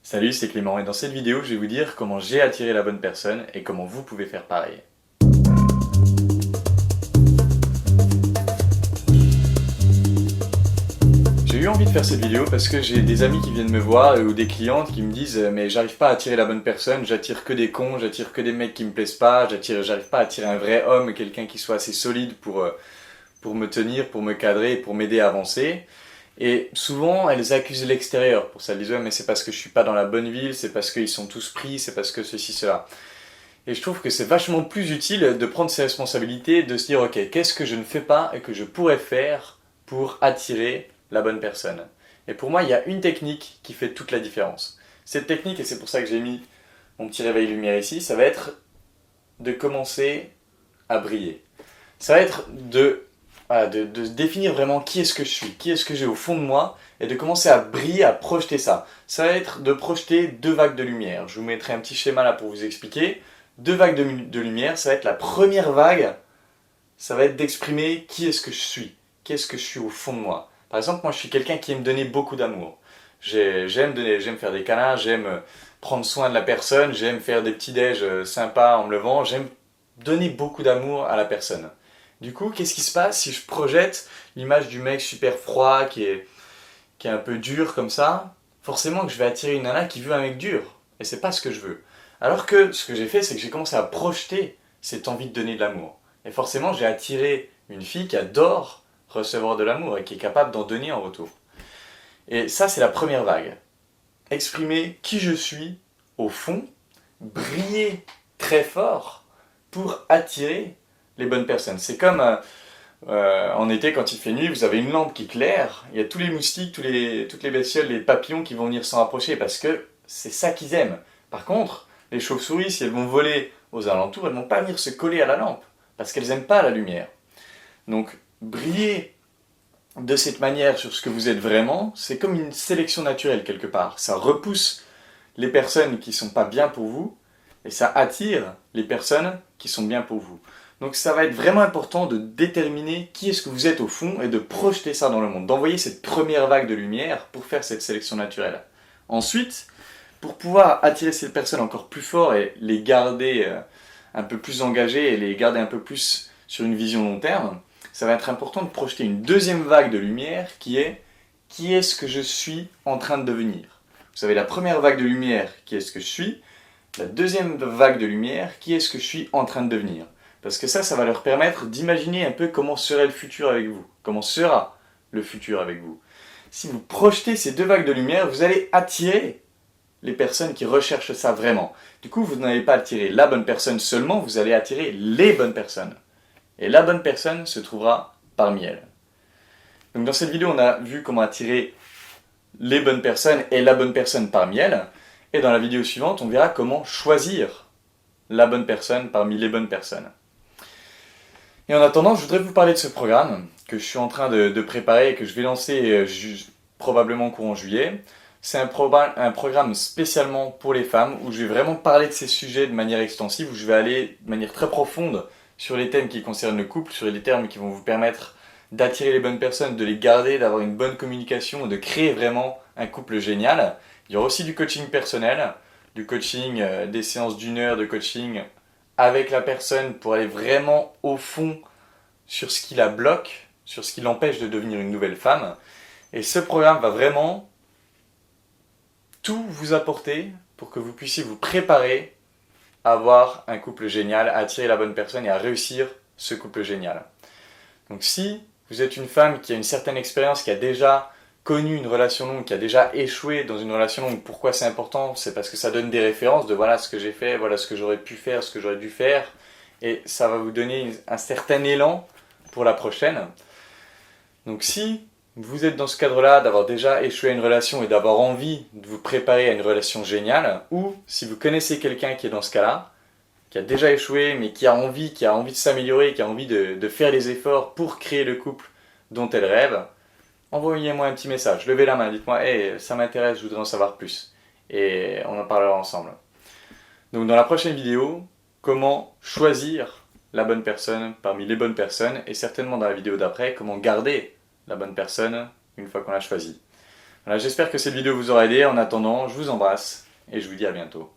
Salut, c'est Clément et dans cette vidéo, je vais vous dire comment j'ai attiré la bonne personne et comment vous pouvez faire pareil. J'ai eu envie de faire cette vidéo parce que j'ai des amis qui viennent me voir ou des clientes qui me disent mais j'arrive pas à attirer la bonne personne, j'attire que des cons, j'attire que des mecs qui me plaisent pas, j'arrive pas à attirer un vrai homme, quelqu'un qui soit assez solide pour me tenir, pour me cadrer, pour m'aider à avancer. Et souvent, elles accusent l'extérieur pour ça. Elles disent ouais, mais c'est parce que je suis pas dans la bonne ville, c'est parce qu'ils sont tous pris, c'est parce que ceci, cela. Et je trouve que c'est vachement plus utile de prendre ses responsabilités, de se dire ok, qu'est-ce que je ne fais pas et que je pourrais faire pour attirer la bonne personne. Et pour moi, il y a une technique qui fait toute la différence. Cette technique, et c'est pour ça que j'ai mis mon petit réveil lumière ici, ça va être de commencer à briller. Ça va être de définir vraiment qui est-ce que je suis, qui est-ce que j'ai au fond de moi, et de commencer à briller, à projeter ça. Ça va être de projeter deux vagues de lumière. Je vous mettrai un petit schéma là pour vous expliquer. Deux vagues de lumière, ça va être la première vague, ça va être d'exprimer qui est-ce que je suis, qu'est-ce que je suis au fond de moi. Par exemple, moi je suis quelqu'un qui aime donner beaucoup d'amour. J'aime faire des câlins, j'aime prendre soin de la personne, j'aime faire des petits déj sympas en me levant, j'aime donner beaucoup d'amour à la personne. Du coup, qu'est-ce qui se passe si je projette l'image du mec super froid, qui est un peu dur comme ça? Forcément que je vais attirer une nana qui veut un mec dur. Et c'est pas ce que je veux. Alors que ce que j'ai fait, c'est que j'ai commencé à projeter cette envie de donner de l'amour. Et forcément, j'ai attiré une fille qui adore recevoir de l'amour et qui est capable d'en donner en retour. Et ça, c'est la première vague. Exprimer qui je suis au fond, briller très fort pour attirer les bonnes personnes. C'est comme en été quand il fait nuit, vous avez une lampe qui éclaire, il y a tous les moustiques, toutes les bestioles, les papillons qui vont venir s'en rapprocher parce que c'est ça qu'ils aiment. Par contre, les chauves-souris, si elles vont voler aux alentours, elles ne vont pas venir se coller à la lampe parce qu'elles n'aiment pas la lumière. Donc, briller de cette manière sur ce que vous êtes vraiment, c'est comme une sélection naturelle quelque part. Ça repousse les personnes qui ne sont pas bien pour vous et ça attire les personnes qui sont bien pour vous. Donc ça va être vraiment important de déterminer qui est-ce que vous êtes au fond et de projeter ça dans le monde, d'envoyer cette première vague de lumière pour faire cette sélection naturelle. Ensuite, pour pouvoir attirer ces personnes encore plus fort et les garder un peu plus engagées et les garder un peu plus sur une vision long terme, ça va être important de projeter une deuxième vague de lumière qui est ce que je suis en train de devenir. Vous avez la première vague de lumière qui est ce que je suis, la deuxième vague de lumière qui est ce que je suis en train de devenir. Parce que ça va leur permettre d'imaginer un peu comment serait le futur avec vous. Comment sera le futur avec vous. Si vous projetez ces deux vagues de lumière, vous allez attirer les personnes qui recherchent ça vraiment. Du coup, vous n'allez pas attirer la bonne personne seulement, vous allez attirer les bonnes personnes. Et la bonne personne se trouvera parmi elles. Donc dans cette vidéo, on a vu comment attirer les bonnes personnes et la bonne personne parmi elles. Et dans la vidéo suivante, on verra comment choisir la bonne personne parmi les bonnes personnes. Et en attendant, je voudrais vous parler de ce programme que je suis en train de préparer et que je vais lancer probablement courant juillet. C'est un programme spécialement pour les femmes où je vais vraiment parler de ces sujets de manière extensive, où je vais aller de manière très profonde sur les thèmes qui concernent le couple, sur les termes qui vont vous permettre d'attirer les bonnes personnes, de les garder, d'avoir une bonne communication, de créer vraiment un couple génial. Il y aura aussi du coaching personnel, du coaching, des séances d'une heure de coaching avec la personne pour aller vraiment au fond sur ce qui la bloque, sur ce qui l'empêche de devenir une nouvelle femme. Et ce programme va vraiment tout vous apporter pour que vous puissiez vous préparer à avoir un couple génial, à attirer la bonne personne et à réussir ce couple génial. Donc si vous êtes une femme qui a une certaine expérience, qui a déjà connu une relation longue, qui a déjà échoué dans une relation longue, pourquoi c'est important? C'est parce que ça donne des références de voilà ce que j'ai fait, voilà ce que j'aurais pu faire, ce que j'aurais dû faire, et ça va vous donner un certain élan pour la prochaine. Donc si vous êtes dans ce cadre-là, d'avoir déjà échoué à une relation et d'avoir envie de vous préparer à une relation géniale, ou si vous connaissez quelqu'un qui est dans ce cas-là, qui a déjà échoué mais qui a envie de s'améliorer, qui a envie de faire les efforts pour créer le couple dont elle rêve, envoyez-moi un petit message, levez la main, dites-moi hey, ça m'intéresse, je voudrais en savoir plus. Et on en parlera ensemble. Donc dans la prochaine vidéo, comment choisir la bonne personne parmi les bonnes personnes, et certainement dans la vidéo d'après, comment garder la bonne personne une fois qu'on l'a choisie. Voilà, j'espère que cette vidéo vous aura aidé. En attendant, je vous embrasse et je vous dis à bientôt.